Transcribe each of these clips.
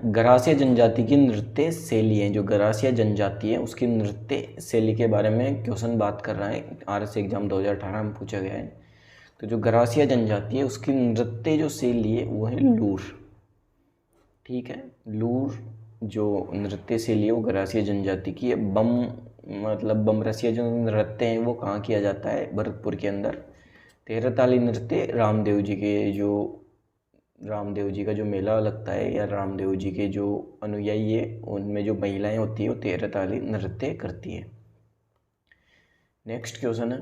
गरासिया जनजाति की नृत्य शैली है, जो गरासिया जनजाति है उसकी नृत्य शैली के बारे में क्वेश्चन बात कर रहा है, आरएस एग्जाम 2018 में पूछा गया है। तो जो गरासिया जनजाति है उसकी नृत्य जो शैली है वो है लूर। ठीक है, लूर जो नृत्य शैली है वो गरासिया जनजाति की है। बम रसिया जो नृत्य है वो कहाँ किया जाता है, भरतपुर के अंदर। तेरहताली नृत्य रामदेव जी का जो मेला लगता है, या रामदेव जी के जो अनुयायी है उनमें जो महिलाएं होती है वो तेरहताली नृत्य करती है। नेक्स्ट क्वेश्चन है,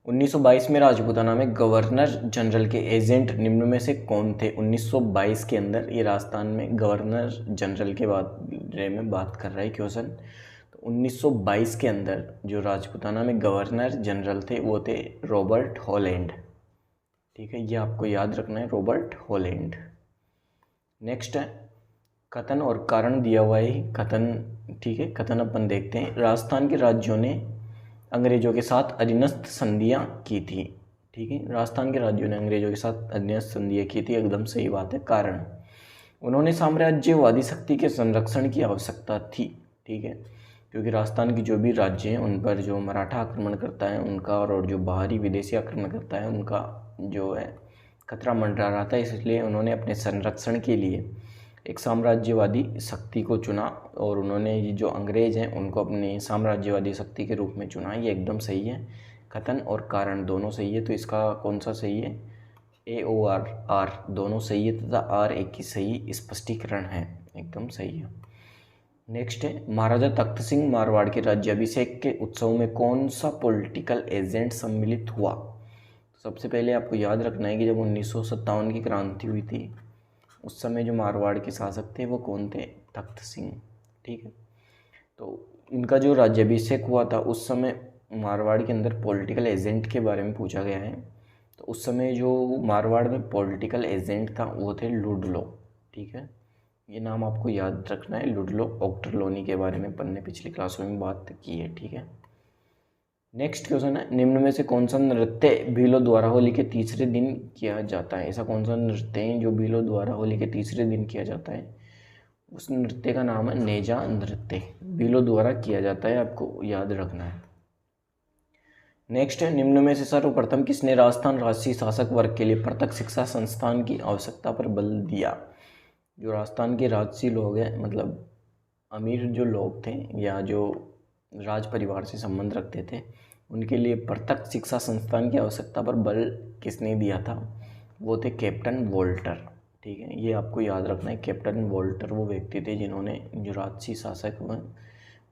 1922 में राजपूताना में गवर्नर जनरल के एजेंट निम्न में से कौन थे। 1922 के अंदर ये राजस्थान में गवर्नर जनरल के बारे में बात कर रहा है क्वेश्चन। तो 1922 के अंदर जो राजपूताना में गवर्नर जनरल थे वो थे रॉबर्ट हॉलैंड। ठीक है, ये आपको याद रखना है, रॉबर्ट हॉलैंड। नेक्स्ट है कथन और कारण दिया हुआ है कथन। ठीक है, कथन अपन देखते हैं। राजस्थान के राज्यों ने अंग्रेजों के साथ अधीनस्थ संधियाँ की थी। ठीक है, राजस्थान के राज्यों ने अंग्रेजों के साथ अधीनस्थ संधियाँ की थी, एकदम सही बात है। कारण, उन्होंने साम्राज्यवादी शक्ति के संरक्षण की आवश्यकता थी। ठीक है, क्योंकि राजस्थान की जो भी राज्य हैं उन पर जो मराठा आक्रमण करता है उनका, और जो बाहरी विदेशी आक्रमण करता है उनका जो है खतरा मंडरा रहा था, इसलिए उन्होंने अपने संरक्षण के लिए एक साम्राज्यवादी शक्ति को चुना, और उन्होंने ये जो अंग्रेज हैं उनको अपनी साम्राज्यवादी शक्ति के रूप में चुना। ये एकदम सही है, कथन और कारण दोनों सही है। तो इसका कौन सा सही है, ए ओ आर दोनों सही है, तथा आर एक ही सही स्पष्टीकरण है, एकदम सही है। नेक्स्ट है, महाराजा तख्त सिंह मारवाड़ के राज्याभिषेक के उत्सव में कौन सा पॉलिटिकल एजेंट सम्मिलित हुआ। सबसे पहले आपको याद रखना है कि जब 1957 की क्रांति हुई थी उस समय जो मारवाड़ के शासक थे वो कौन थे, तख्त सिंह। ठीक है, तो इनका जो राज्याभिषेक हुआ था उस समय मारवाड़ के अंदर पॉलिटिकल एजेंट के बारे में पूछा गया है। तो उस समय जो मारवाड़ में पॉलिटिकल एजेंट था वो थे लुडलो। ठीक है, ये नाम आपको याद रखना है, लुडलो ऑक्टरलोनी के बारे में अपन ने पिछली क्लासों में बात की है। ठीक है, नेक्स्ट क्वेश्चन है, निम्न में से कौन सा नृत्य भीलो द्वारा होली के तीसरे दिन किया जाता है। ऐसा कौन सा नृत्य है जो भीलो द्वारा होली के तीसरे दिन किया जाता है। उस नृत्य का नाम है नेजा नृत्य, भीलो द्वारा किया जाता है, आपको याद रखना है। नेक्स्ट है, निम्न में से सर्वप्रथम किसने राजस्थान राजसी शासक वर्ग के लिए पृथक शिक्षा संस्थान की आवश्यकता पर बल दिया। जो राजस्थान के राजसी लोग हैं, मतलब अमीर जो लोग थे या जो राज परिवार से संबंध रखते थे, उनके लिए पृथक शिक्षा संस्थान की आवश्यकता पर बल किसने दिया था, वो थे कैप्टन वोल्टर। ठीक है, ये आपको याद रखना है, कैप्टन वोल्टर वो व्यक्ति थे जिन्होंने जो राजसी शासक हुए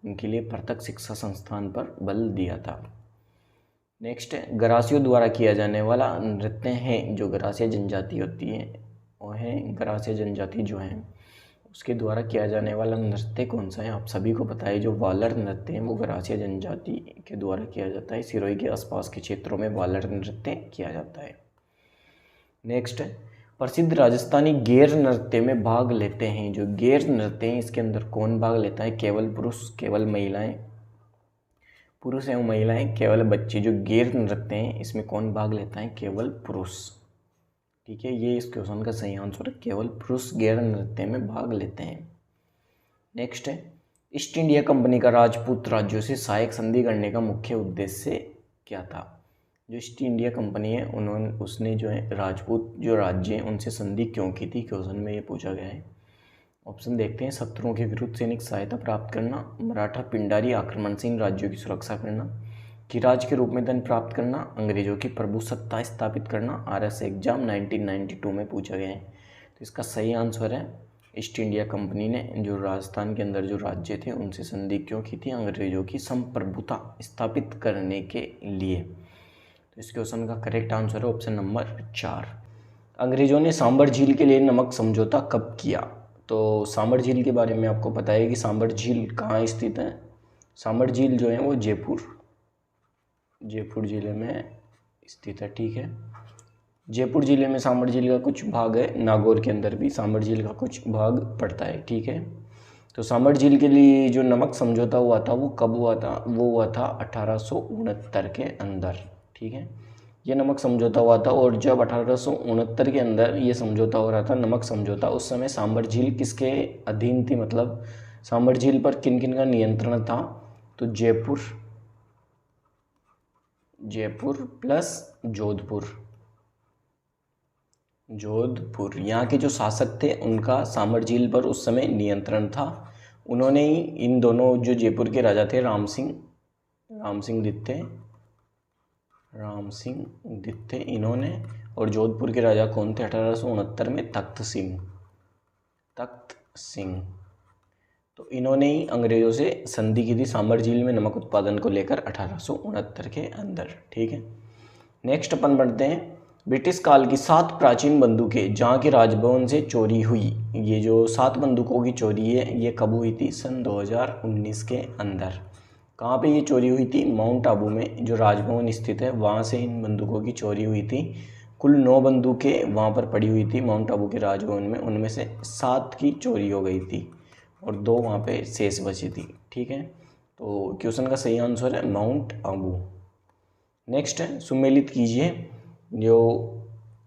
उनके लिए पृथक शिक्षा संस्थान पर बल दिया था। नेक्स्ट है, गरासियों द्वारा किया जाने वाला नृत्य है, जो गरासिया जनजाति होती है वो है, गरासिया जनजाति जो है उसके द्वारा किया जाने वाला नृत्य कौन सा है। आप सभी को पता है जो वालर नृत्य है वो गरासिया जनजाति के द्वारा किया जाता है। सिरोही के आसपास के क्षेत्रों में वालर नृत्य किया जाता है। नेक्स्ट है, प्रसिद्ध राजस्थानी गैर नृत्य में भाग लेते हैं। जो गैर नृत्य है इसके अंदर कौन भाग लेता है, केवल पुरुष, केवल महिलाएं, पुरुष एवं महिलाएं, केवल बच्चे। जो गैर नृत्य हैं इसमें कौन भाग लेता है, केवल पुरुष। ठीक है, ये इस क्वेश्चन का सही आंसर है, केवल पुरुष गैर नृत्य में भाग लेते हैं। नेक्स्ट है, ईस्ट इंडिया कंपनी का राजपूत राज्यों से सहायक संधि करने का मुख्य उद्देश्य क्या था। जो ईस्ट इंडिया कंपनी है उसने जो है राजपूत जो राज्य हैं उनसे संधि क्यों की थी, क्वेश्चन में ये पूछा गया है। ऑप्शन देखते हैं, शत्रुओं के विरुद्ध सैनिक सहायता प्राप्त करना, मराठा पिंडारी आक्रमण से इन राज्यों की सुरक्षा करना, किराज के रूप में धन प्राप्त करना, अंग्रेजों की प्रभुसत्ता स्थापित करना। आरएस एग्जाम 1992 में पूछा गया है। तो इसका सही आंसर है, ईस्ट इंडिया कंपनी ने जो राजस्थान के अंदर जो राज्य थे उनसे संधि क्यों की थी, अंग्रेजों की संप्रभुता स्थापित करने के लिए। तो इस क्वेश्चन का करेक्ट आंसर है ऑप्शन नंबर 4। अंग्रेजों ने सांबर झील के लिए नमक समझौता कब किया। तो सांबर झील के बारे में आपको पता है कि सांबर झील कहाँ स्थित है। सांबर झील जो है वो जयपुर ज़िले में स्थित है। ठीक है, जयपुर ज़िले में सांबर झील का कुछ भाग है, नागौर के अंदर भी सांबर झील का कुछ भाग पड़ता है। ठीक है, तो सांबर झील के लिए जो नमक समझौता हुआ था वो कब हुआ था, वो हुआ था 1869 के अंदर। ठीक है, ये नमक समझौता हुआ था। और जब 1869 के अंदर ये समझौता हो रहा था, नमक समझौता, उस समय सांबर झील किसके अधीन थी, मतलब सांबर झील पर किन किन का नियंत्रण था? तो जयपुर प्लस जोधपुर यहाँ के जो शासक थे उनका सांबर झील पर उस समय नियंत्रण था। उन्होंने ही इन दोनों, जो जयपुर के राजा थे राम सिंह दित्ते इन्होंने, और जोधपुर के राजा कौन थे 1869 में? तख्त सिंह। तो इन्होंने ही अंग्रेजों से संधि की थी सांबर झील में नमक उत्पादन को लेकर 1869 के अंदर। ठीक है, नेक्स्ट अपन बढ़ते हैं। ब्रिटिश काल की 7 प्राचीन बंदूकें जहाँ के राजभवन से चोरी हुई। ये जो 7 बंदूकों की चोरी है ये कब हुई थी? सन 2019 के अंदर। कहाँ पे ये चोरी हुई थी? माउंट आबू में जो राजभवन स्थित है वहाँ से इन बंदूकों की चोरी हुई थी। कुल 9 बंदूकें वहाँ पर पड़ी हुई थी माउंट आबू के राजभवन में, उनमें से 7 की चोरी हो गई थी और 2 वहाँ पे शेष बची थी। ठीक है, तो क्वेश्चन का सही आंसर है माउंट आबू। नेक्स्ट है, सुमेलित कीजिए। जो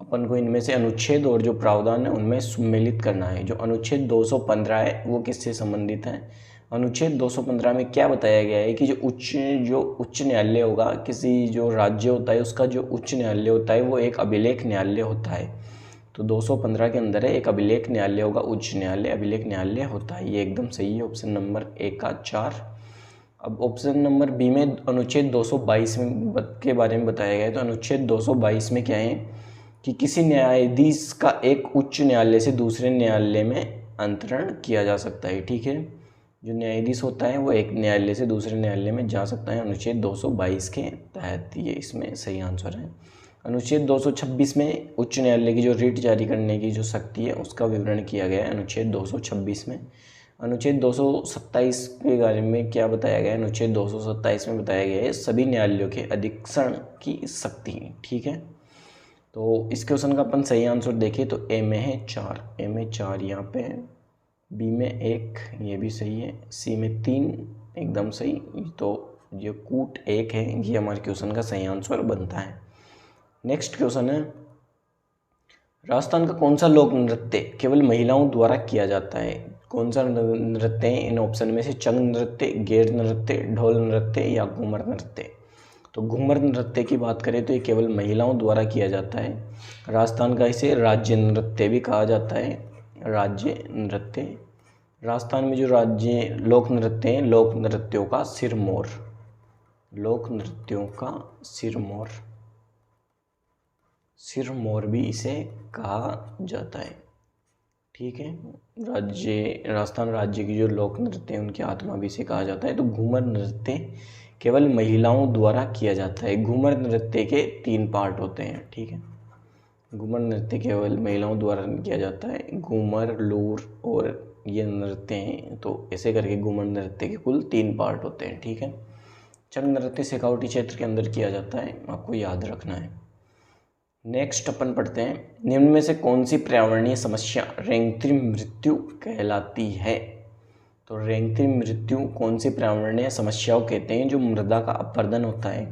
अपन को इनमें से अनुच्छेद और जो प्रावधान है उनमें सुमेलित करना है। जो अनुच्छेद 215 है वो किससे संबंधित है? अनुच्छेद 215 में क्या बताया गया है कि जो उच्च न्यायालय होगा, किसी जो राज्य होता है उसका जो उच्च न्यायालय होता है वो एक अभिलेख न्यायालय होता है। तो 215 के अंदर है एक अभिलेख न्यायालय होगा, उच्च न्यायालय अभिलेख न्यायालय होता है। ये एकदम सही है, ऑप्शन नंबर ए का 4। अब ऑप्शन नंबर बी में अनुच्छेद 222 के बारे में बताया गया है। तो अनुच्छेद 222 में क्या है कि किसी न्यायाधीश का एक उच्च न्यायालय से दूसरे न्यायालय में अंतरण किया जा सकता है। ठीक है, जो न्यायाधीश होता है वो एक न्यायालय से दूसरे न्यायालय में जा सकता है अनुच्छेद 222 के तहत। ये इसमें सही आंसर है। अनुच्छेद 226 में उच्च न्यायालय की जो रिट जारी करने की जो शक्ति है उसका विवरण किया गया है अनुच्छेद 226 में। अनुच्छेद 227 के बारे में क्या बताया गया है? अनुच्छेद 227 में बताया गया है सभी न्यायालयों के अधीक्षण की शक्ति। ठीक है, तो इस क्वेश्चन का अपन सही आंसर देखें तो ए में है 4, यहाँ पे है, बी में 1, ये भी सही है, सी में 3 एकदम सही। तो ये कूट 1 है, ये हमारे क्वेश्चन का सही आंसर बनता है। नेक्स्ट क्वेश्चन है, राजस्थान का कौन सा लोक नृत्य केवल महिलाओं द्वारा किया जाता है? कौन सा नृत्य है इन ऑप्शन में से? चंग नृत्य, गेर नृत्य, ढोल नृत्य या घूमर नृत्य? तो घूमर नृत्य की बात करें तो ये केवल महिलाओं द्वारा किया जाता है। राजस्थान का इसे राज्य नृत्य भी कहा जाता है, राज्य नृत्य। राजस्थान में जो राज्य लोक नृत्य हैं, लोक नृत्यों का सिरमौर भी इसे कहा जाता है। ठीक है, राजस्थान राज्य की जो लोक नृत्य है उनकी आत्मा भी इसे कहा जाता है। तो घूमर नृत्य केवल महिलाओं द्वारा किया जाता है। घूमर नृत्य के 3 पार्ट होते हैं। ठीक है, घूमर नृत्य केवल महिलाओं द्वारा किया जाता है, घूमर, लूर और ये नृत्य हैं। तो ऐसे करके घूमर नृत्य के कुल 3 पार्ट होते हैं। ठीक है, चंग नृत्य शेखावटी क्षेत्र के अंदर किया जाता है, आपको याद रखना है। नेक्स्ट अपन पढ़ते हैं, निम्न में से कौन सी पर्यावरणीय समस्या रेंगती मृत्यु कहलाती है? तो रेंगती मृत्यु कौन सी पर्यावरणीय समस्याओं कहते हैं? जो मृदा का अपरदन होता है।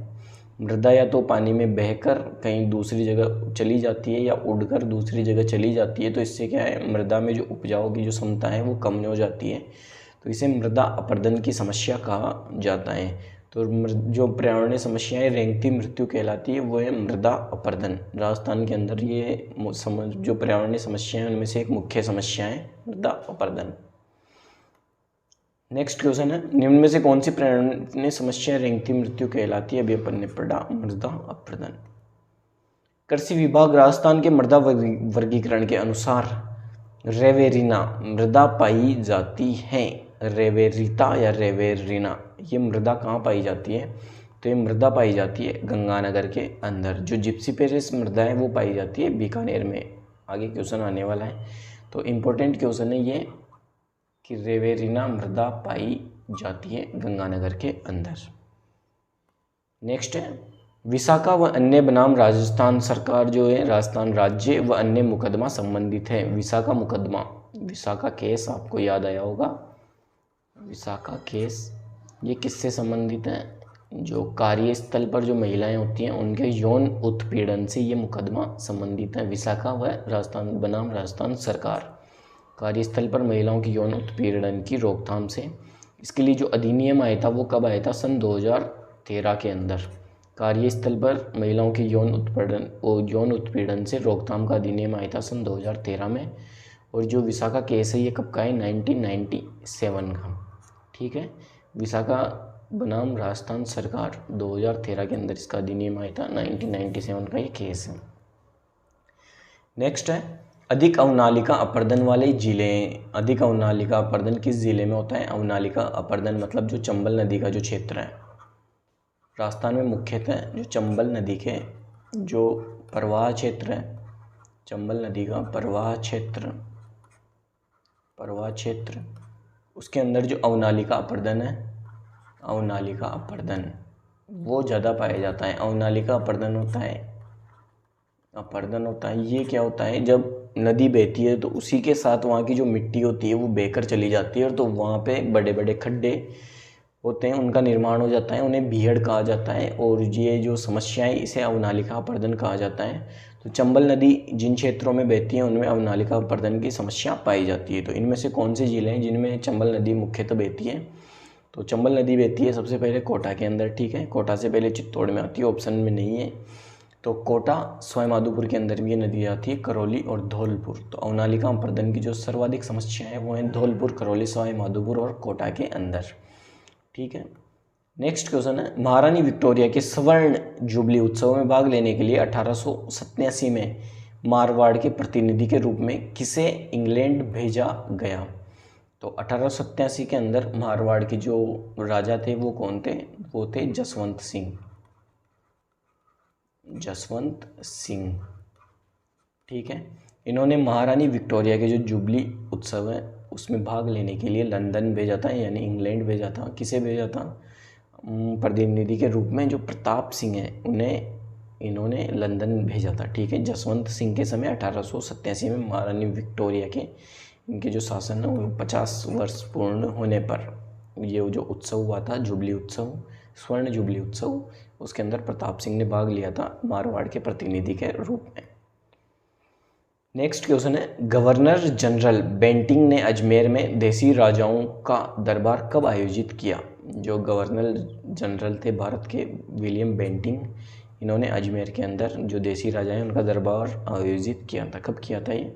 मृदा या तो पानी में बहकर कहीं दूसरी जगह चली जाती है या उड़कर दूसरी जगह चली जाती है। तो इससे क्या है, मृदा में जो उपजाऊ की जो क्षमता है वो कम हो जाती है। तो इसे मृदा अपरदन की समस्या कहा जाता है। तो जो पर्यावरणीय समस्याएं रेंगती मृत्यु कहलाती है वो है मृदा अपरदन। राजस्थान के अंदर ये जो पर्यावरणीय समस्याएं उनमें से एक मुख्य समस्या है मृदा अपरदन। नेक्स्ट क्वेश्चन है, निम्न में से कौन सी पर्यावरणीय समस्या रेंगती मृत्यु कहलाती है? अभी अपन ने पढ़ा मृदा अपरदन। कृषि विभाग राजस्थान के मृदा वर्गीकरण के अनुसार रेवेरिना मृदा पाई जाती है। रेवेरिता या रेवेरिना ये मृदा कहाँ पाई जाती है? तो ये मृदा पाई जाती है गंगानगर के अंदर। जो जिप्सीपेरेस मृदा है वो पाई जाती है बीकानेर में। आगे क्वेश्चन आने वाला है, तो इम्पोर्टेंट क्वेश्चन है ये कि रेवेरिना मृदा पाई जाती है गंगानगर के अंदर। नेक्स्ट है, विशाखा व अन्य बनाम राजस्थान सरकार जो है, राजस्थान राज्य व अन्य मुकदमा संबंधित है। विशाखा मुकदमा, विशाखा केस आपको याद आया होगा। विशाखा केस ये किससे संबंधित है? जो कार्यस्थल पर जो महिलाएं होती हैं उनके यौन उत्पीड़न से ये मुकदमा संबंधित है। विशाखा व राजस्थान बनाम राजस्थान सरकार, कार्यस्थल पर महिलाओं की यौन उत्पीड़न की रोकथाम से, इसके लिए जो अधिनियम आया था वो कब आया था? सन 2013 के अंदर। कार्यस्थल पर महिलाओं की यौन उत्पीड़न से रोकथाम का अधिनियम आया था सन 2013 में। और जो विशाखा केस है ये कब का है? 1997 का। ठीक है, विशाखा बनाम राजस्थान सरकार 2013 के अंदर इसका अधिनियम आया था। 1997 का ये केस है। नेक्स्ट है अधिक अवनालिका अपरदन वाले जिले। अधिक अवनालिका अपरदन किस जिले में होता है? अवनालिका अपरदन मतलब जो चंबल नदी का जो क्षेत्र है राजस्थान में, मुख्यतः जो चंबल नदी के जो प्रवाह क्षेत्र है, चंबल नदी का प्रवाह क्षेत्र उसके अंदर जो अवनालिका अपरदन है, अवनालिका अपरदन वो ज़्यादा पाया जाता है। अवनालिका अपरदन होता है ये क्या होता है? जब नदी बहती है तो उसी के साथ वहाँ की जो मिट्टी होती है वो बहकर चली जाती है, और तो वहाँ पे बड़े बड़े खड्डे होते हैं, उनका निर्माण हो जाता है, उन्हें बीहड़ कहा जाता है। और ये जो समस्याएं, इसे अवनालिका अपरदन कहा जाता है। तो चंबल नदी जिन क्षेत्रों में बहती है उनमें अवनालिका अपरदन की समस्या पाई जाती है। तो इनमें से कौन से जिले हैं जिनमें चंबल नदी मुख्यतः बहती है? तो चंबल नदी बहती है सबसे पहले कोटा के अंदर। ठीक है, कोटा से पहले चित्तौड़ में आती है, ऑप्शन में नहीं है। तो कोटा, सवाई माधोपुर के अंदर भी ये नदी आती है, करौली और धौलपुर। तो अवनालिका अपरदन की जो सर्वाधिक समस्या है वो है धौलपुर, करौली, सवाई माधोपुर और कोटा के अंदर। ठीक है, नेक्स्ट क्वेश्चन है महारानी विक्टोरिया के स्वर्ण जुबली उत्सव में भाग लेने के लिए 1887 में मारवाड़ के प्रतिनिधि के रूप में किसे इंग्लैंड भेजा गया? तो 1887 के अंदर मारवाड़ के जो राजा थे वो कौन थे? वो थे जसवंत सिंह। ठीक है, इन्होंने महारानी विक्टोरिया के जो जुबली उत्सव है उसमें भाग लेने के लिए लंदन भेजा था, यानी इंग्लैंड भेजा था। किसे भेजा था? प्रतिनिधि के रूप में जो प्रताप सिंह है उन्हें इन्होंने लंदन भेजा था। ठीक है, जसवंत सिंह के समय 1887 में महारानी विक्टोरिया के इनके जो शासन है वो 50 वर्ष पूर्ण होने पर ये जो उत्सव हुआ था, जुबली उत्सव, स्वर्ण जुबली उत्सव, उसके अंदर प्रताप सिंह ने भाग लिया था मारवाड़ के प्रतिनिधि के रूप में। नेक्स्ट क्वेश्चन है गवर्नर जनरल बेंटिंग ने अजमेर में देसी राजाओं का दरबार कब आयोजित किया? जो गवर्नर जनरल थे भारत के, विलियम बेंटिंग, इन्होंने अजमेर के अंदर जो देसी राजा हैं उनका दरबार आयोजित किया था। कब किया था ये?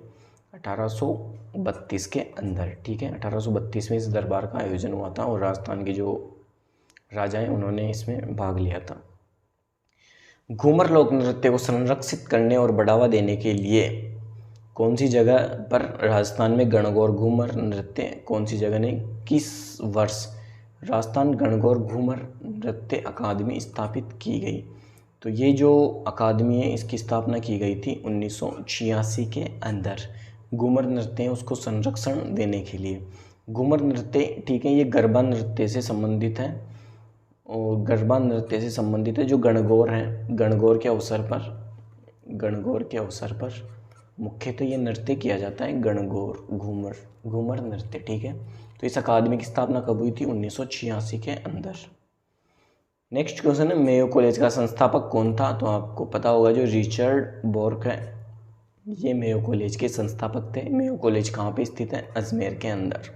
1832 के अंदर। ठीक है, 1832 में इस दरबार का आयोजन हुआ था और राजस्थान के जो राजा हैं उन्होंने इसमें भाग लिया था। घूमर लोक नृत्य को संरक्षित करने और बढ़ावा देने के लिए कौन सी जगह पर राजस्थान में गणगौर घूमर नृत्य, कौन सी जगह ने किस वर्ष राजस्थान गणगौर घूमर नृत्य अकादमी स्थापित की गई? तो ये जो अकादमी है इसकी स्थापना की गई थी 1986 के अंदर। घूमर नृत्य है उसको संरक्षण देने के लिए। घूमर नृत्य, ठीक है, ये गरबा नृत्य से संबंधित है, और गरबा नृत्य से संबंधित है। जो गणगौर हैं, गणगौर के अवसर पर मुख्यतः ये नृत्य किया जाता है, गणगौर घूमर नृत्य। ठीक है, तो इस अकादमी की स्थापना कब हुई थी? 1986 के अंदर। नेक्स्ट क्वेश्चन है मेयो कॉलेज का संस्थापक कौन था? तो आपको पता होगा जो रिचर्ड बोर्क है ये मेयो कॉलेज के संस्थापक थे। मेयो कॉलेज कहाँ पे स्थित है? अजमेर के अंदर।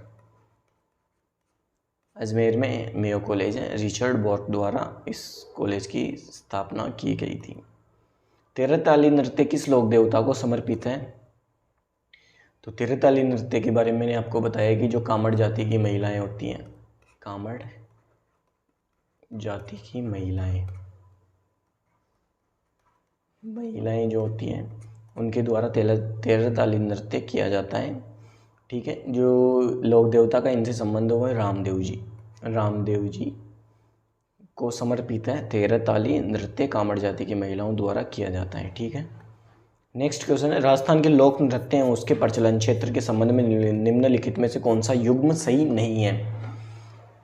अजमेर में मेयो कॉलेज है, रिचर्ड बोर्क द्वारा इस कॉलेज की स्थापना की गई थी। तेरहताली नृत्य किस लोक देवता को समर्पित है? तो तेरहताली नृत्य के बारे में मैंने आपको बताया कि जो कामड़ जाति की महिलाएं होती हैं, कामड़ जाति की महिलाएं जो होती हैं उनके द्वारा तेरहताली नृत्य किया जाता है। ठीक है, जो लोक देवता का इनसे संबंध हुआ है रामदेव जी को समर्पित है तेरहताली नृत्य, कामड़ जाति की महिलाओं द्वारा किया जाता है। ठीक है, नेक्स्ट क्वेश्चन है राजस्थान के लोक नृत्य हैं उसके प्रचलन क्षेत्र के संबंध में निम्नलिखित में से कौन सा युग्म सही नहीं है?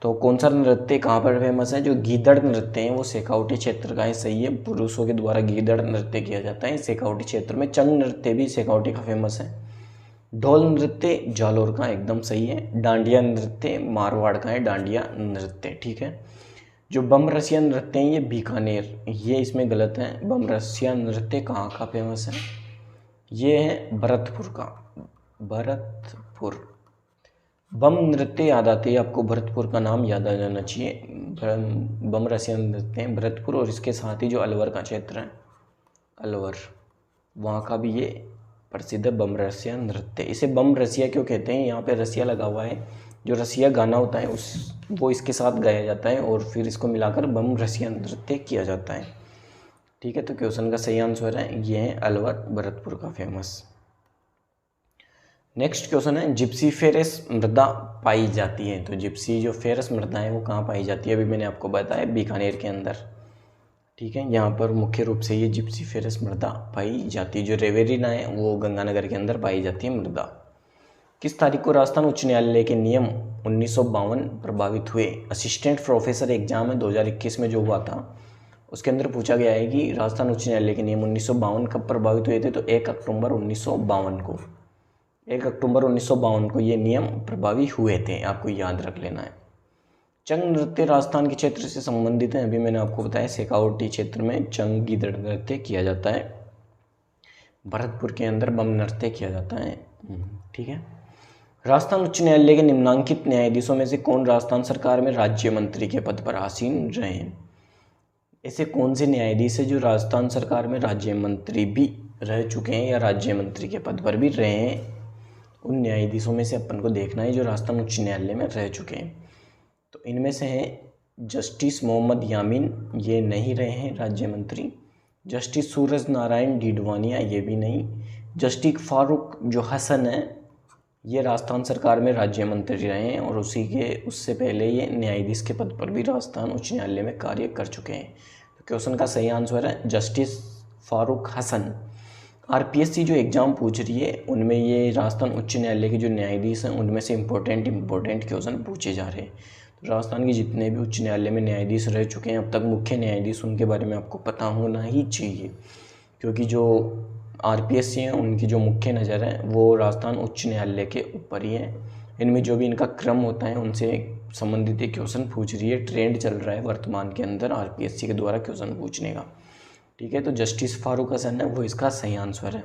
तो कौन सा नृत्य कहाँ पर फेमस है? जो गीदड़ नृत्य है वो शेखावटी क्षेत्र का है, सही है, पुरुषों के द्वारा गीदड़ नृत्य किया जाता है शेखावटी क्षेत्र में। चंग नृत्य भी शेखावटी का फेमस है। ढोल नृत्य जालोर का एकदम सही है। डांडिया नृत्य मारवाड़ का है, डांडिया नृत्य। ठीक है, जो बम रसिया नृत्य हैं ये बीकानेर, ये इसमें गलत है। बम रसिया नृत्य कहाँ का फेमस है? ये है भरतपुर का, भरतपुर। बम नृत्य याद आते ही आपको भरतपुर का नाम याद आ जाना चाहिए। बम रसिया नृत्य हैं भरतपुर, और इसके साथ ही जो अलवर का क्षेत्र है, अलवर, वहाँ का भी ये प्रसिद्ध है बम रसिया नृत्य। इसे बम रसिया क्यों कहते हैं? यहाँ पे रसिया लगा हुआ है, जो रसिया गाना होता है वो इसके साथ गाया जाता है और फिर इसको मिलाकर बम रसिया नृत्य किया जाता है। ठीक है, तो क्वेश्चन का सही आंसर है ये है अलवर, भरतपुर का फेमस। नेक्स्ट क्वेश्चन है, जिप्सी फेरस मृदा पाई जाती है। तो जिप्सी जो फेरस मृदा है वो कहाँ पाई जाती है? अभी मैंने आपको बताया बीकानेर के अंदर। ठीक है, यहाँ पर मुख्य रूप से ये जिप्सी फेरस मृदा पाई जाती है। जो रेवेरिना है वो गंगानगर के अंदर पाई जाती है मृदा। किस तारीख को राजस्थान उच्च न्यायालय के नियम 1952 प्रभावित हुए? असिस्टेंट प्रोफेसर एग्जाम है 2021 में जो हुआ था, उसके अंदर पूछा गया है कि राजस्थान उच्च न्यायालय के नियम 1952 कब प्रभावित हुए थे? तो 1 अक्टूबर 1952 को, 1 अक्टूबर 1952 को ये नियम प्रभावी हुए थे, आपको याद रख लेना है। चंग नृत्य राजस्थान के क्षेत्र से संबंधित है। अभी मैंने आपको बताया शेखावटी क्षेत्र में चंग गीदड़ नृत्य किया जाता है, भरतपुर के अंदर बम नृत्य किया जाता है। ठीक है, राजस्थान उच्च न्यायालय के निम्नांकित न्यायाधीशों में से कौन राजस्थान सरकार में राज्य मंत्री के पद पर आसीन रहे हैं? ऐसे कौन से न्यायाधीश है जो राजस्थान सरकार में राज्य मंत्री भी रह चुके हैं या राज्य मंत्री के पद पर भी रहे हैं? उन न्यायाधीशों में से अपन को देखना है जो राजस्थान उच्च न्यायालय में रह चुके हैं। तो इनमें से हैं जस्टिस मोहम्मद यामीन, ये नहीं रहे हैं राज्य मंत्री। जस्टिस सूरज नारायण डीडवानिया, ये भी नहीं। जस्टिस फारूक जो हसन है, ये राजस्थान सरकार में राज्य मंत्री रहे हैं और उससे पहले ये न्यायाधीश के पद पर भी राजस्थान उच्च न्यायालय में कार्य कर चुके हैं। तो क्वेश्चन का सही आंसर है जस्टिस फारूक हसन। आरपीएससी जो एग्ज़ाम पूछ रही है उनमें ये राजस्थान उच्च न्यायालय के जो न्यायाधीश हैं उनमें से इम्पोर्टेंट क्वेश्चन पूछे जा रहे हैं। तो राजस्थान के जितने भी उच्च न्यायालय में न्यायाधीश रह चुके हैं अब तक, मुख्य न्यायाधीश, उनके बारे में आपको पता होना ही चाहिए, क्योंकि जो आरपीएससी हैं उनकी जो मुख्य नज़र है वो राजस्थान उच्च न्यायालय के ऊपर ही है। इनमें जो भी इनका क्रम होता है उनसे संबंधित एक क्वेश्चन पूछ रही है, ट्रेंड चल रहा है वर्तमान के अंदर आरपीएससी के द्वारा क्वेश्चन पूछने का। ठीक है, तो जस्टिस फारूक हसन है वो इसका सही आंसर है।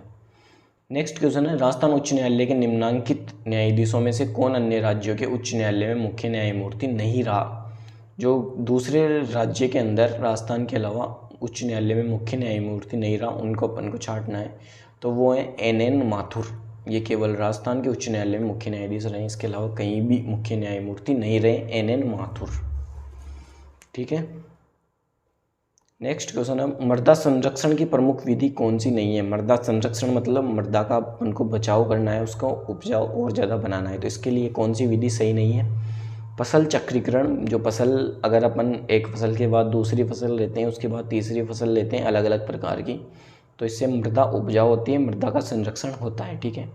नेक्स्ट क्वेश्चन है, राजस्थान उच्च न्यायालय के निम्नांकित न्यायाधीशों में से कौन अन्य राज्यों के उच्च न्यायालय में मुख्य न्यायमूर्ति नहीं रहा? जो दूसरे राज्य के अंदर राजस्थान के अलावा उच्च न्यायालय में मुख्य न्यायमूर्ति नहीं रहा, उनको अपन को छांटना है। तो वो है NN माथुर, ये केवल राजस्थान के उच्च न्यायालय में मुख्य न्यायाधीश रहे, इसके अलावा कहीं भी मुख्य न्यायमूर्ति नहीं रहे, NN माथुर। ठीक है, नेक्स्ट क्वेश्चन है, मृदा संरक्षण की प्रमुख विधि कौन सी नहीं है? मृदा संरक्षण मतलब मृदा का अपन को बचाव करना है, उसको उपजाऊ और ज़्यादा बनाना है, तो इसके लिए कौन सी विधि सही नहीं है? फसल चक्रीकरण, जो फसल अगर अपन एक फसल के बाद दूसरी फसल लेते हैं, उसके बाद तीसरी फसल लेते हैं अलग अलग प्रकार की, तो इससे मृदा उपजाऊ होती है, मृदा का संरक्षण होता है। ठीक है,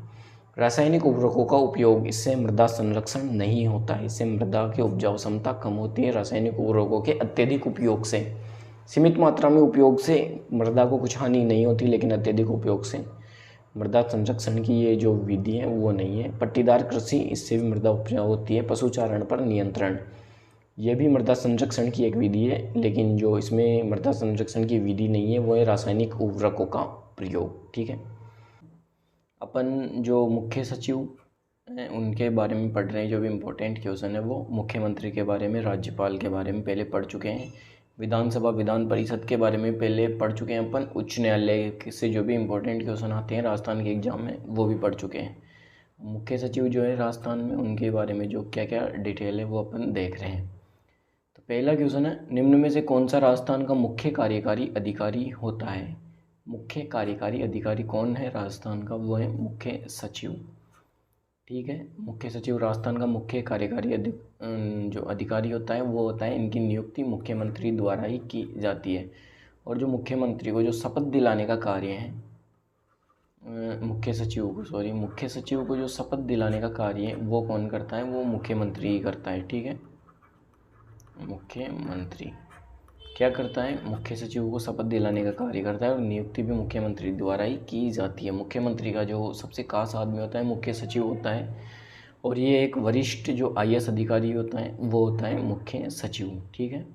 रासायनिक उर्वरकों का उपयोग, इससे मृदा संरक्षण नहीं होता है, इससे मृदा की उपजाऊ क्षमता कम होती है। रासायनिक उर्वरकों के अत्यधिक उपयोग से, सीमित मात्रा में उपयोग से मृदा को कुछ हानि नहीं होती, लेकिन अत्यधिक उपयोग से मृदा संरक्षण की ये जो विधि है वो नहीं है। पट्टीदार कृषि, इससे भी मृदा उपजाऊ होती है। पशुचारण पर नियंत्रण, ये भी मृदा संरक्षण की एक विधि है, लेकिन जो इसमें मृदा संरक्षण की विधि नहीं है वो है रासायनिक उर्वरकों का प्रयोग। ठीक है, अपन जो मुख्य सचिव हैं उनके बारे में पढ़ रहे हैं। जो भी इम्पोर्टेंट क्वेश्चन है वो मुख्यमंत्री के बारे में, राज्यपाल के बारे में पहले पढ़ चुके हैं, विधानसभा विधान परिषद के बारे में पहले पढ़ चुके हैं अपन, उच्च न्यायालय से जो भी इम्पोर्टेंट क्वेश्चन आते हैं राजस्थान के एग्जाम में वो भी पढ़ चुके हैं। मुख्य सचिव जो है राजस्थान में, उनके बारे में जो क्या क्या डिटेल है वो अपन देख रहे हैं। तो पहला क्वेश्चन है, निम्न में से कौन सा राजस्थान का मुख्य कार्यकारी अधिकारी होता है? मुख्य कार्यकारी अधिकारी कौन है राजस्थान का? वो है मुख्य सचिव। ठीक है, मुख्य सचिव राजस्थान का मुख्य कार्यकारी जो अधिकारी होता है वो होता है, इनकी नियुक्ति मुख्यमंत्री द्वारा ही की जाती है। और जो मुख्यमंत्री को जो शपथ दिलाने का कार्य है, मुख्य सचिव को जो शपथ दिलाने का कार्य है वो कौन करता है? वो मुख्यमंत्री ही करता है। ठीक है, मुख्यमंत्री क्या करता है? मुख्य सचिव को शपथ दिलाने का कार्य करता है और नियुक्ति भी मुख्यमंत्री द्वारा ही की जाती है। मुख्यमंत्री का जो सबसे खास आदमी होता है मुख्य सचिव होता है, और ये एक वरिष्ठ जो IAS अधिकारी होता है वो होता है मुख्य सचिव। ठीक है,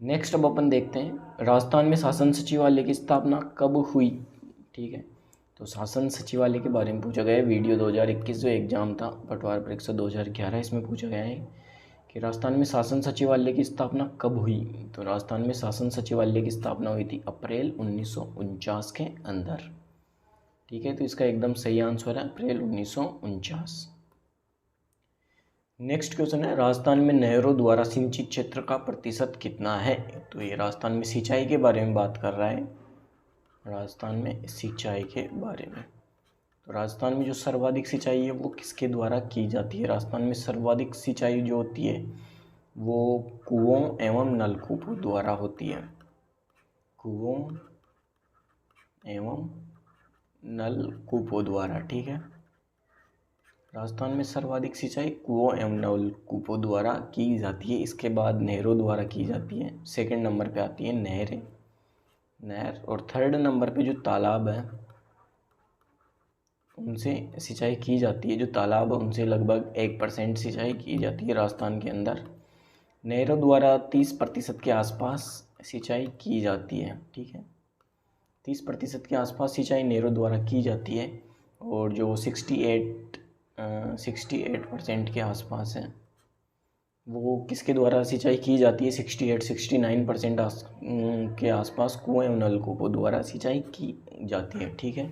नेक्स्ट अब अपन देखते हैं राजस्थान में शासन सचिवालय की स्थापना कब हुई। ठीक है, तो शासन सचिवालय के बारे में पूछा गया है। वीडियो 2021 जो एग्ज़ाम था पटवार परीक्षा 2011, इसमें पूछा गया है कि राजस्थान में शासन सचिवालय की स्थापना कब हुई। तो राजस्थान में शासन सचिवालय की स्थापना हुई थी अप्रैल 1949 के अंदर। ठीक है, तो इसका एकदम सही आंसर है अप्रैल 1949। नेक्स्ट क्वेश्चन है राजस्थान में नहरों द्वारा सिंचित क्षेत्र का प्रतिशत कितना है। तो ये राजस्थान में सिंचाई के बारे में बात कर रहा है, राजस्थान में सिंचाई के बारे में। तो राजस्थान में जो सर्वाधिक सिंचाई है वो किसके द्वारा की जाती है। राजस्थान में सर्वाधिक सिंचाई जो होती है वो कुओं एवं नलकूपों द्वारा होती है, कुओं एवं नलकूपों द्वारा। ठीक है, राजस्थान में सर्वाधिक सिंचाई कुओं एवं नलकूपों द्वारा की जाती है। इसके बाद नहरों द्वारा की जाती है। सेकंड नंबर पे आती है नहर, और थर्ड नंबर पे जो तालाब है उनसे सिंचाई की जाती है। जो तालाब है उनसे लगभग 1% सिंचाई की जाती है राजस्थान के अंदर। नहरों द्वारा 30% के आसपास सिंचाई की जाती है। ठीक है, 30% के आसपास सिंचाई नहरों द्वारा की जाती है, और जो 68% के आसपास है वो किसके द्वारा सिंचाई की जाती है। 69% के आसपास कुएं एवं नलकूपों द्वारा सिंचाई की जाती है। ठीक है,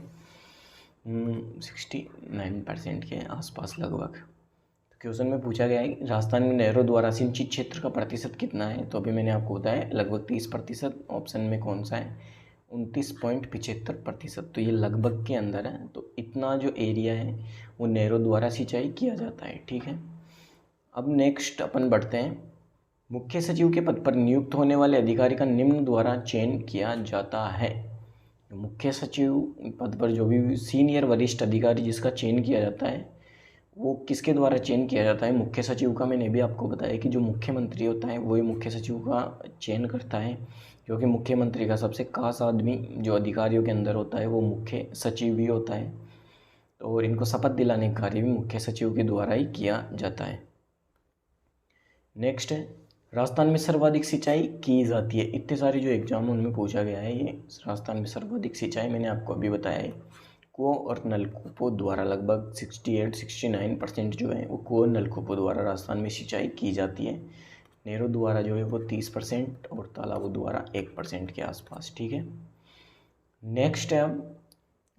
69% के आसपास लगभग। तो क्वेश्चन में पूछा गया है राजस्थान में नहरों द्वारा सिंचित क्षेत्र का प्रतिशत कितना है। तो अभी मैंने आपको बताया लगभग 30%। ऑप्शन में कौन सा है, 29.75%। तो ये लगभग के अंदर है। तो इतना जो एरिया है वो नहरों द्वारा सिंचाई किया जाता है। ठीक है, अब नेक्स्ट अपन बढ़ते हैं। मुख्य सचिव के पद पर नियुक्त होने वाले अधिकारी का निम्न द्वारा चयन किया जाता है। मुख्य सचिव पद पर जो भी सीनियर वरिष्ठ अधिकारी जिसका चयन किया जाता है वो किसके द्वारा चयन किया जाता है। मुख्य सचिव का मैंने भी आपको बताया कि जो मुख्यमंत्री होता है वही मुख्य सचिव का चयन करता है, क्योंकि मुख्यमंत्री का सबसे खास आदमी जो अधिकारियों के अंदर होता है वो मुख्य सचिव ही होता है। तो और इनको शपथ दिलाने का कार्य भी मुख्य सचिव के द्वारा ही किया जाता है। नेक्स्ट है राजस्थान में सर्वाधिक सिंचाई की जाती है। इतने सारे जो एग्जाम उनमें पूछा गया है ये राजस्थान में सर्वाधिक सिंचाई मैंने आपको अभी बताया है कुओं और नलकूपों द्वारा। लगभग 68-69% जो है वो कुओं नलकूपों द्वारा राजस्थान में सिंचाई की जाती है। नहरों द्वारा जो है वो 30% और तालाबों द्वारा 1% के आसपास। ठीक है, नेक्स्ट है अब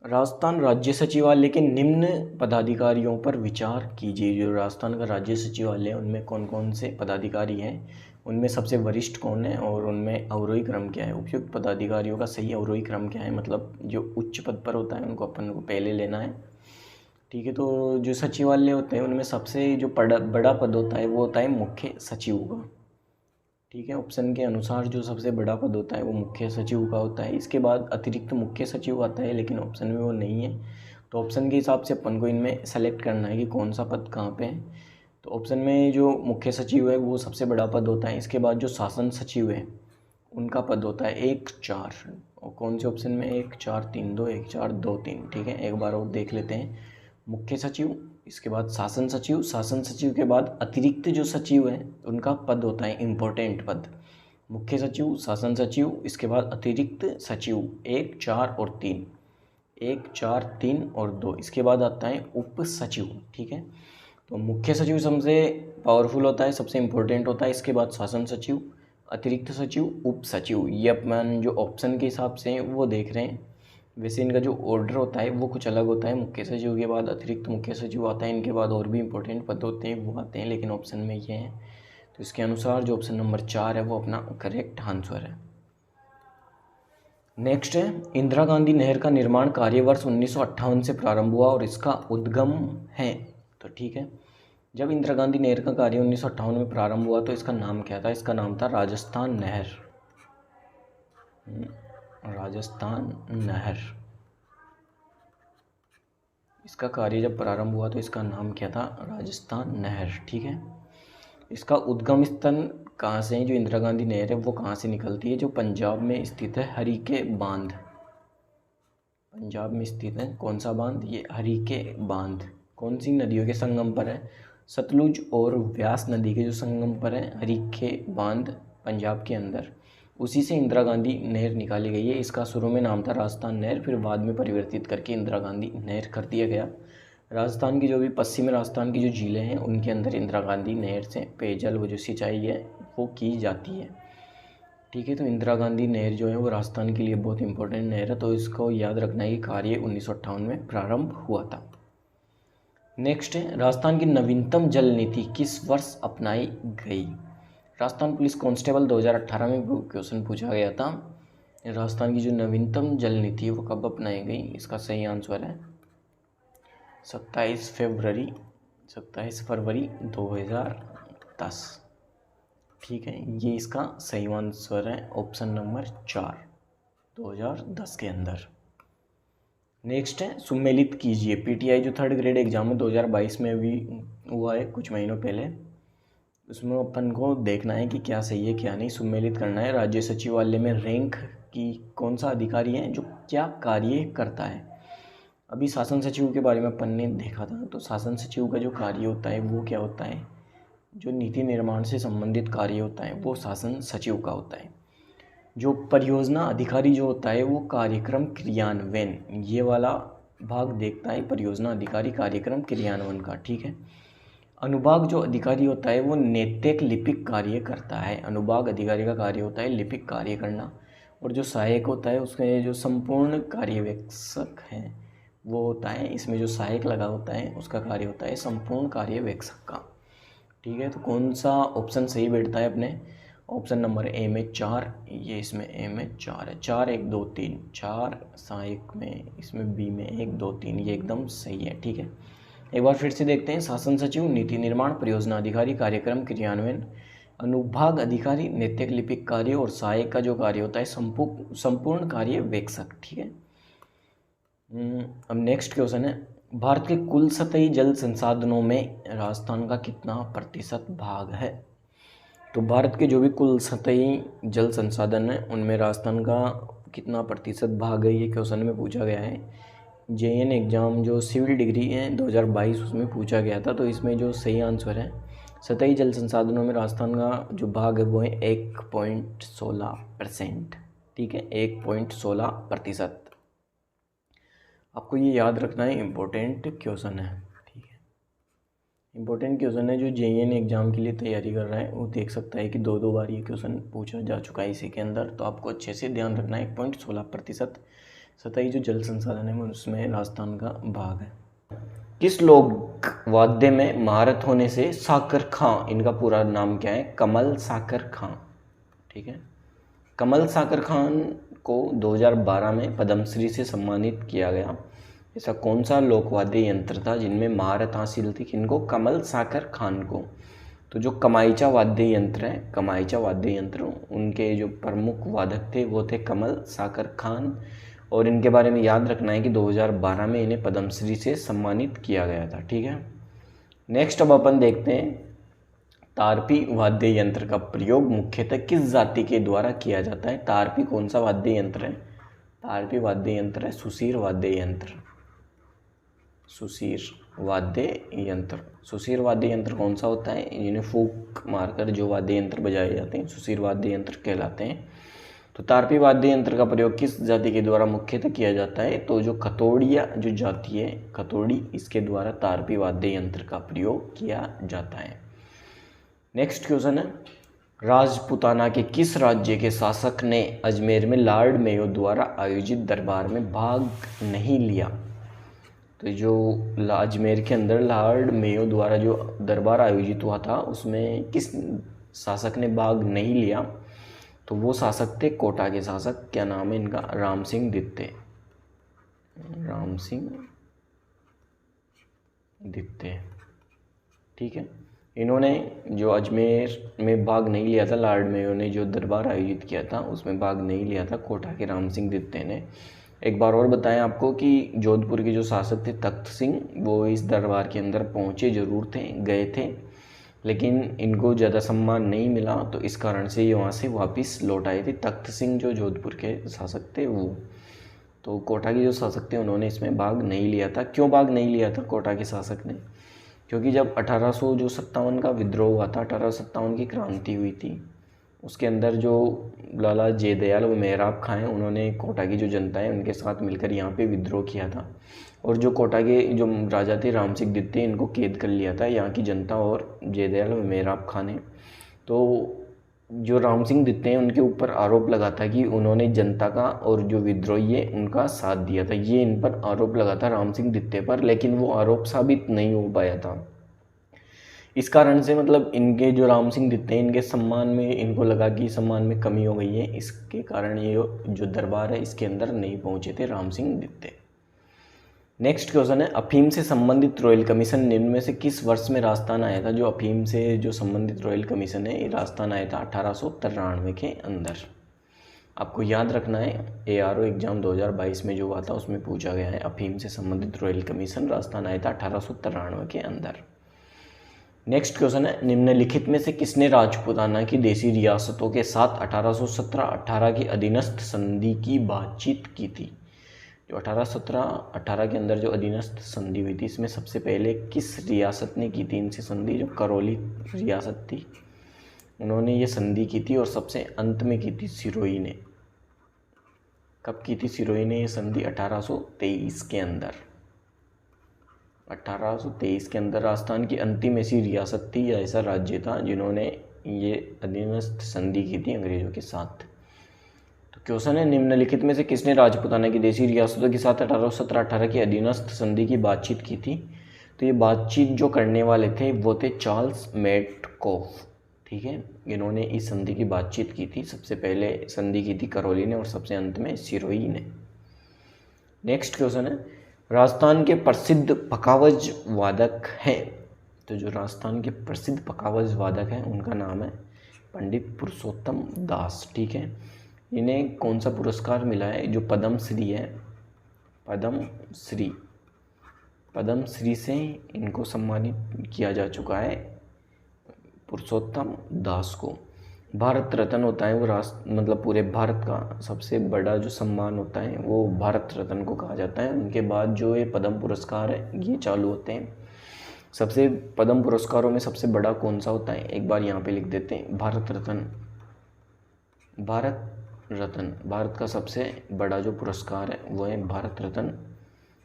राजस्थान राज्य सचिवालय के निम्न पदाधिकारियों पर विचार कीजिए। जो राजस्थान का राज्य सचिवालय है उनमें कौन कौन से पदाधिकारी हैं, उनमें सबसे वरिष्ठ कौन है और उनमें अवरोही क्रम क्या है। उपयुक्त पदाधिकारियों का सही अवरोही क्रम क्या है, मतलब जो उच्च पद पर होता है उनको अपन को पहले लेना है। ठीक है, तो जो सचिवालय होते हैं उनमें सबसे जो बड़ा पद होता है वो होता है मुख्य सचिव का। ठीक है, ऑप्शन के अनुसार जो सबसे बड़ा पद होता है वो मुख्य सचिव का होता है। इसके बाद अतिरिक्त मुख्य सचिव आता है, लेकिन ऑप्शन में वो नहीं है। तो ऑप्शन के हिसाब से अपन को इनमें सेलेक्ट करना है कि कौन सा पद कहाँ पे है। तो ऑप्शन में जो मुख्य सचिव है वो सबसे बड़ा पद होता है। इसके बाद जो शासन सचिव है उनका पद होता है 1-4। और कौन से ऑप्शन में 1-4-3-2, 1-4-2-3। ठीक है, एक बार और देख लेते हैं। मुख्य सचिव, इसके बाद शासन सचिव, शासन सचिव के बाद अतिरिक्त जो सचिव हैं उनका पद होता है इम्पोर्टेंट पद। मुख्य सचिव, शासन सचिव, इसके बाद अतिरिक्त सचिव 1-4-3, 1-4-3-2। इसके बाद आता है उप सचिव। ठीक है, तो मुख्य सचिव सबसे पावरफुल होता है, सबसे इम्पोर्टेंट होता है। इसके बाद शासन सचिव, अतिरिक्त सचिव, उप सचिव। ये अपन जो ऑप्शन के हिसाब से वो देख रहे हैं, वैसे इनका जो ऑर्डर होता है वो कुछ अलग होता है। मुख्य सचिव के बाद अतिरिक्त मुख्य सचिव आता है, इनके बाद और भी इंपॉर्टेंट पद होते हैं वो आते हैं, लेकिन ऑप्शन में ये है। तो इसके अनुसार जो ऑप्शन नंबर 4 है वो अपना करेक्ट आंसर है। नेक्स्ट है इंदिरा गांधी नहर का निर्माण कार्य वर्ष 1958 से प्रारंभ हुआ और इसका उद्गम है। तो ठीक है, जब इंदिरा गांधी नहर का कार्य 1958 में प्रारंभ हुआ तो इसका नाम क्या था। इसका नाम था राजस्थान नहर। राजस्थान नहर, इसका कार्य जब प्रारंभ हुआ तो इसका नाम क्या था, राजस्थान नहर। ठीक है, इसका उद्गम स्थल कहाँ से है, जो इंदिरा गांधी नहर है वो कहाँ से निकलती है, जो पंजाब में स्थित है हरीके बांध। पंजाब में स्थित है कौन सा बांध, ये हरीके बांध। कौन सी नदियों के संगम पर है, सतलुज और व्यास नदी के जो संगम पर है हरीके बांध पंजाब के अंदर। उसी से इंदिरा गांधी नहर निकाली गई है। इसका शुरू में नाम था राजस्थान नहर, फिर बाद में परिवर्तित करके इंदिरा गांधी नहर कर दिया गया। राजस्थान की जो भी पश्चिमी राजस्थान की जो झीलें हैं उनके अंदर इंदिरा गांधी नहर से पेयजल वो जो सिंचाई है वो की जाती है। ठीक है, तो इंदिरा गांधी नहर जो है वो राजस्थान के लिए बहुत इंपॉर्टेंट नहर है, तो इसको याद रखना है कि कार्य 1958 में प्रारंभ हुआ था। नेक्स्ट है, राजस्थान की नवीनतम जल नीति किस वर्ष अपनाई गई? राजस्थान पुलिस कांस्टेबल 2018 में क्वेश्चन पूछा गया था। राजस्थान की जो नवीनतम जल नीति है वो कब अपनाई गई? इसका सही आंसर है 27 फरवरी 2010। ठीक है, ये इसका सही आंसर है, ऑप्शन नंबर 4, 2010 के अंदर। नेक्स्ट है, सुमेलित कीजिए। पीटीआई जो 3rd ग्रेड एग्जाम है 2022 में भी हुआ है कुछ महीनों पहले, उसमें अपन को देखना है कि क्या सही है क्या नहीं, सुमेलित करना है। राज्य सचिवालय में रैंक की कौन सा अधिकारी है जो क्या कार्य करता है? अभी शासन सचिव के बारे में अपन ने देखा था, तो शासन सचिव का जो कार्य होता है वो क्या होता है? जो नीति निर्माण से संबंधित कार्य होता है वो शासन सचिव का होता है। जो परियोजना अधिकारी जो होता है वो कार्यक्रम क्रियान्वयन, ये वाला भाग देखता है परियोजना अधिकारी कार्यक्रम क्रियान्वयन का। ठीक है, अनुभाग जो अधिकारी होता है वो नैतिक लिपिक कार्य करता है। अनुभाग अधिकारी का कार्य होता है लिपिक कार्य करना, और जो सहायक होता है उसके जो संपूर्ण कार्यवेक्षक है वो होता है, इसमें जो सहायक लगा होता है उसका कार्य होता है संपूर्ण कार्यवेक्षक का। ठीक है, तो कौन सा ऑप्शन सही बैठता है अपने? ऑप्शन नंबर ए में 4, ये इसमें ए में 4 है, 4 1 2 3, 4 सहायक में, इसमें बी में 1 2 3, ये एकदम सही है। ठीक है, एक बार फिर से देखते हैं। शासन सचिव, नीति निर्माण, परियोजना अधिकारी, कार्यक्रम क्रियान्वयन, अनुभाग अधिकारी, नैतिक लिपिक कार्य, और सहायक का जो कार्य होता है संपूर्ण कार्यवेक्षक। ठीक है, अब नेक्स्ट क्वेश्चन है, भारत के कुल सतही जल संसाधनों में राजस्थान का कितना प्रतिशत भाग है? तो भारत के जो भी कुल सतही जल संसाधन है उनमें राजस्थान का कितना प्रतिशत भाग है, ये क्वेश्चन में पूछा गया है। जेएन एग्ज़ाम जो सिविल डिग्री है 2022 उसमें पूछा गया था, तो इसमें जो सही आंसर है सतही जल संसाधनों में राजस्थान का जो भाग है वो है 1.16%। ठीक है, 1.16%। आपको ये याद रखना है, इम्पोर्टेंट क्वेश्चन है। ठीक है, इम्पोर्टेंट क्वेश्चन है। जो जेईएन एग्ज़ाम के लिए तैयारी कर रहा है वो देख सकता है कि 2 बार ये क्वेश्चन पूछा जा चुका है इसी के अंदर, तो आपको अच्छे से ध्यान रखना है। 1.16% सतही जो जल संसाधन है उसमें राजस्थान का भाग है। किस लोक वाद्य में महारत होने से साकर खां, इनका पूरा नाम क्या है? कमल साकर खां। ठीक है, कमल साकर खान को 2012 में पद्मश्री से सम्मानित किया गया। ऐसा कौन सा लोकवाद्य यंत्र था जिनमें महारत हासिल थी? किनको? कमल साकर खान को। तो जो कमाईचा वाद्य यंत्र है, कमाईचा वाद्य यंत्र, उनके जो प्रमुख वादक थे वो थे कमल साकर खान, और इनके बारे में याद रखना है कि 2012 में इन्हें पद्मश्री से सम्मानित किया गया था। ठीक है, नेक्स्ट अब अपन देखते हैं, तारपी वाद्य यंत्र का प्रयोग मुख्यतः किस जाति के द्वारा किया जाता है? तारपी कौन सा वाद्य यंत्र है? तारपी वाद्य यंत्र है सुसीर वाद्य यंत्र। सुसीर वाद्य यंत्र, सुसीर वाद्य यंत्र कौन सा होता है? जिन्हें फूंक मारकर जो वाद्य यंत्र बजाए जाते हैं सुसीर वाद्य यंत्र कहलाते हैं। तो तारपी वाद्य यंत्र का प्रयोग किस जाति के द्वारा मुख्यतः किया जाता है? तो जो खतोड़िया जो जाति है, खतोड़ी, इसके द्वारा तारपी वाद्य यंत्र का प्रयोग किया जाता है। नेक्स्ट क्वेश्चन है, राजपूताना के किस राज्य के शासक ने अजमेर में लॉर्ड मेयो द्वारा आयोजित दरबार में भाग नहीं लिया? तो जो अजमेर के अंदर लॉर्ड मेयो द्वारा जो दरबार आयोजित हुआ था उसमें किस शासक ने भाग नहीं लिया? तो वो शासक थे कोटा के शासक। क्या नाम है इनका? राम सिंह दित्ते। राम सिंह दित्ते। ठीक है, इन्होंने जो अजमेर में भाग नहीं लिया था, लॉर्ड मेयो ने जो दरबार आयोजित किया था उसमें भाग नहीं लिया था कोटा के राम सिंह दित्ते ने। एक बार और बताएं आपको कि जोधपुर के जो शासक थे तख्त सिंह, वो इस दरबार के अंदर पहुंचे जरूर थे, गए थे, लेकिन इनको ज़्यादा सम्मान नहीं मिला, तो इस कारण से ये वहाँ से वापस लौट आए थे। तख्त सिंह जो जोधपुर के शासक थे वो, तो कोटा के जो शासक थे उन्होंने इसमें भाग नहीं लिया था। क्यों भाग नहीं लिया था कोटा के शासक ने? क्योंकि जब 1857 का विद्रोह हुआ था, 1857 की क्रांति हुई थी, उसके अंदर जो लाला जयदयाल व मेहराब खां हैं, उन्होंने कोटा की जो जनता है उनके साथ मिलकर यहाँ पे विद्रोह किया था, और जो कोटा के जो राजा थे राम सिंह दित्ते, इनको कैद कर लिया था यहाँ की जनता और जयदयाल व मेहराब खां ने। तो जो राम सिंह दित्ते हैं उनके ऊपर आरोप लगा था कि उन्होंने जनता का और जो विद्रोही है उनका साथ दिया था, ये इन पर आरोप लगा था राम सिंह दित्ते पर, लेकिन वो आरोप साबित नहीं हो पाया था। इस कारण से मतलब इनके जो राम सिंह दित्ते हैं, इनके सम्मान में इनको लगा कि सम्मान में कमी हो गई है, इसके कारण ये जो दरबार है इसके अंदर नहीं पहुँचे थे राम सिंह दित्ते। नेक्स्ट क्वेश्चन है, अफीम से संबंधित रॉयल कमीशन निम्न में से किस वर्ष में राजस्थान आया था? जो अफीम से जो संबंधित रॉयल कमीशन है ये राजस्थान आया था 1893 के अंदर। आपको याद रखना है, ARO एग्जाम 2022 में जो हुआ था उसमें पूछा गया है, अफीम से संबंधित रॉयल कमीशन राजस्थान आया था 1893 के अंदर। नेक्स्ट क्वेश्चन है, निम्नलिखित में से किसने राजपूताना की देशी रियासतों के साथ 1817-18 की अधीनस्थ संधि की बातचीत की थी? जो 1817-18 के अंदर जो अधीनस्थ संधि हुई थी, इसमें सबसे पहले किस रियासत ने की थी इनसे संधि? जो करौली रियासत थी, उन्होंने ये संधि की थी, और सबसे अंत में की थी सिरोही ने। कब की थी सिरोही ने ये संधि? 1823 के अंदर। 1823 के अंदर राजस्थान की अंतिम ऐसी रियासत थी या ऐसा राज्य था जिन्होंने ये अधीनस्थ संधि की थी अंग्रेजों के साथ। तो क्वेश्चन है, निम्नलिखित में से किसने राजपूताना की देशी रियासतों के साथ 1817-18 की अधीनस्थ संधि की बातचीत की थी? तो ये बातचीत जो करने वाले थे वो थे चार्ल्स मेटकॉफ। ठीक है, इन्होंने इस संधि की बातचीत की थी। सबसे पहले संधि की थी करौली ने और सबसे अंत में सिरोही ने। नेक्स्ट क्वेश्चन है, राजस्थान के प्रसिद्ध पखावज वादक हैं। तो जो राजस्थान के प्रसिद्ध पखावज वादक हैं उनका नाम है पंडित पुरुषोत्तम दास। ठीक है, इन्हें कौन सा पुरस्कार मिला है? जो पद्मश्री है, पद्मश्री से इनको सम्मानित किया जा चुका है पुरुषोत्तम दास को। भारत रत्न होता है वो मतलब पूरे भारत का सबसे बड़ा जो सम्मान होता है वो भारत रत्न को कहा जाता है। उनके बाद जो ये पद्म पुरस्कार है ये चालू होते हैं। सबसे पद्म पुरस्कारों में सबसे बड़ा कौन सा होता है? एक बार यहाँ पे लिख देते हैं, भारत रत्न। भारत का सबसे बड़ा जो पुरस्कार है वो है भारत रत्न।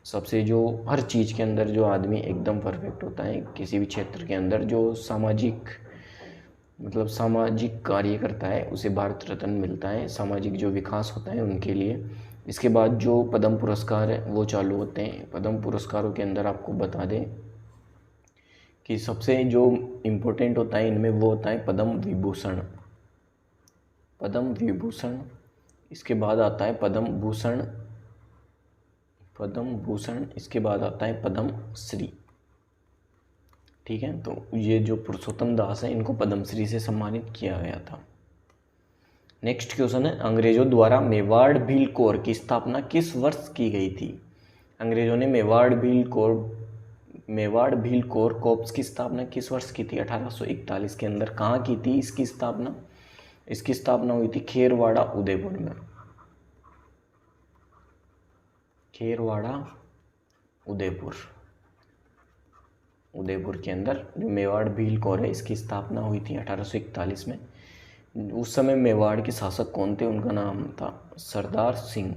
सबसे जो हर चीज़ के अंदर जो आदमी एकदम परफेक्ट होता है किसी भी क्षेत्र के अंदर, जो सामाजिक कार्य करता है उसे भारत रत्न मिलता है, सामाजिक जो विकास होता है उनके लिए। इसके बाद जो पद्म पुरस्कार है वो चालू होते हैं। पद्म पुरस्कारों के अंदर आपको बता दें कि सबसे जो इम्पोर्टेंट होता है इनमें वो होता है पद्म विभूषण। इसके बाद आता है पद्म भूषण, इसके बाद आता है पद्मश्री। ठीक है, तो ये जो पुरुषोत्तम दास है इनको पद्मश्री से सम्मानित किया गया था। नेक्स्ट क्वेश्चन है, अंग्रेजों द्वारा मेवाड़ भील कोर की स्थापना किस वर्ष की गई थी? अंग्रेजों ने मेवाड़ भील कोर कोर्प्स की स्थापना किस वर्ष की थी? 1841 के अंदर। कहाँ की थी इसकी स्थापना? इसकी स्थापना हुई थी खेरवाड़ा उदयपुर में। खेरवाड़ा उदयपुर के अंदर जो मेवाड़ भील कोर है इसकी स्थापना हुई थी 1841 में। उस समय मेवाड़ के शासक कौन थे? उनका नाम था सरदार सिंह।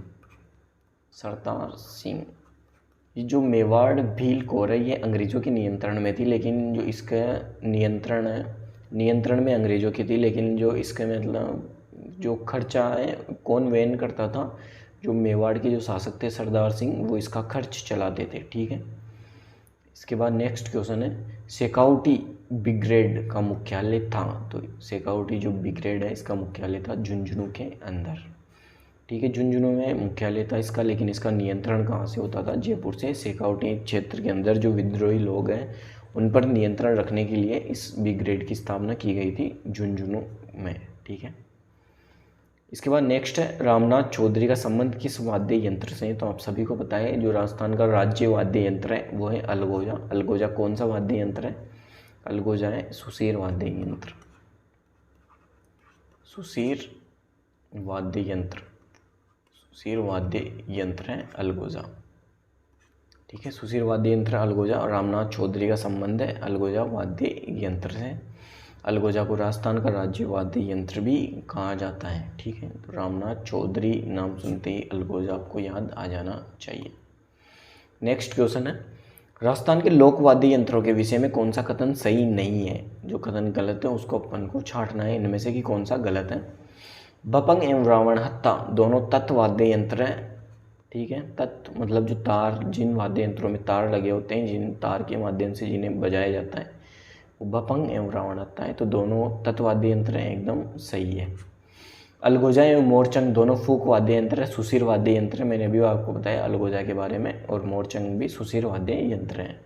ये जो मेवाड़ भील कोर है ये अंग्रेज़ों के नियंत्रण में थी, लेकिन जो इसका नियंत्रण में अंग्रेज़ों की थी, लेकिन जो इसका मतलब जो खर्चा है कौन वहन करता था? जो मेवाड़ के जो शासक थे सरदार सिंह, वो इसका खर्च चलाते थे। ठीक है, इसके बाद नेक्स्ट क्वेश्चन है, शेखावटी ब्रिगेड का मुख्यालय था। तो शेखावटी जो ब्रिगेड है इसका मुख्यालय था झुंझुनू के अंदर। ठीक है, झुंझुनू में मुख्यालय था इसका, लेकिन इसका नियंत्रण कहाँ से होता था? जयपुर से। शेखावटी क्षेत्र के अंदर जो विद्रोही लोग हैं उन पर नियंत्रण रखने के लिए इस ब्रिगेड की स्थापना की गई थी झुंझुनू में। ठीक है, इसके बाद नेक्स्ट है, रामनाथ चौधरी का संबंध किस वाद्य यंत्र से? तो आप सभी को पता है जो राजस्थान का राज्य वाद्य यंत्र है वो है अलगोजा। अलगोजा कौन सा वाद्य यंत्र है? अलगोजा है सुसीर वाद्य यंत्र। सुसीर वाद्य यंत्र है अलगोजा। ठीक है, सुसीर वाद्य यंत्र अलगोजा और रामनाथ चौधरी का संबंध है अलगोजा वाद्य यंत्र से। अलगोजा को राजस्थान का राज्य वाद्य यंत्र भी कहा जाता है। ठीक है, तो रामनाथ चौधरी नाम सुनते ही अलगोजा आपको याद आ जाना चाहिए। नेक्स्ट क्वेश्चन है, राजस्थान के लोक वाद्य यंत्रों के विषय में कौन सा कथन सही नहीं है? जो कथन गलत है उसको अपन को छांटना है, इनमें से कि कौन सा गलत है। बपंग एवं रावण हत्ता दोनों तत् वाद्य यंत्र हैं। ठीक है, तत् मतलब जो तार, जिन वाद्य यंत्रों में तार लगे होते हैं, जिन तार के माध्यम से जिन्हें बजाया जाता है, वो बपंग एवं रावण हत्ता है। तो दोनों तत् वाद्य यंत्र हैं, एकदम सही है। अलगोजा एवं मोरचंग दोनों फूक वाद्य यंत्र है, सुशीर वाद्य यंत्र है। मैंने अभी आपको बताया अलगोजा के बारे में, और मोरचंग भी सुशीर वाद्य यंत्र है।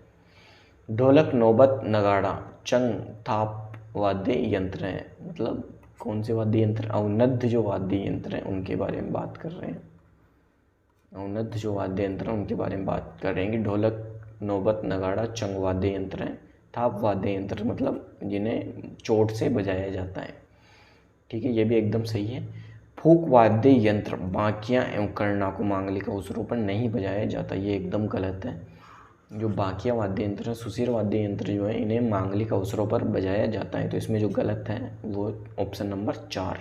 ढोलक, नौबत, नगाड़ा, चंग, थाप वाद्य यंत्र है। मतलब कौन से वाद्य यंत्र? अवनद्ध जो वाद्य यंत्र हैं उनके बारे में बात कर रहे हैं। अवनद्ध जो वाद्य यंत्र हैं उनके बारे में बात कर रहे हैं कि ढोलक, नौबत, नगाड़ा, चंग वाद्य यंत्र हैं। थाप वाद्य यंत्र मतलब जिन्हें चोट से बजाया जाता है। ठीक है, ये भी एकदम सही है। फूक वाद्य यंत्र बांकिया एवं कर्णा को मांगलिक अवसरों पर नहीं बजाया जाता, ये एकदम गलत है। जो बांकिया वाद्य यंत्र है, सुशीर वाद्य यंत्र जो है, इन्हें मांगलिक अवसरों पर बजाया जाता है। तो इसमें जो गलत है वो ऑप्शन नंबर 4।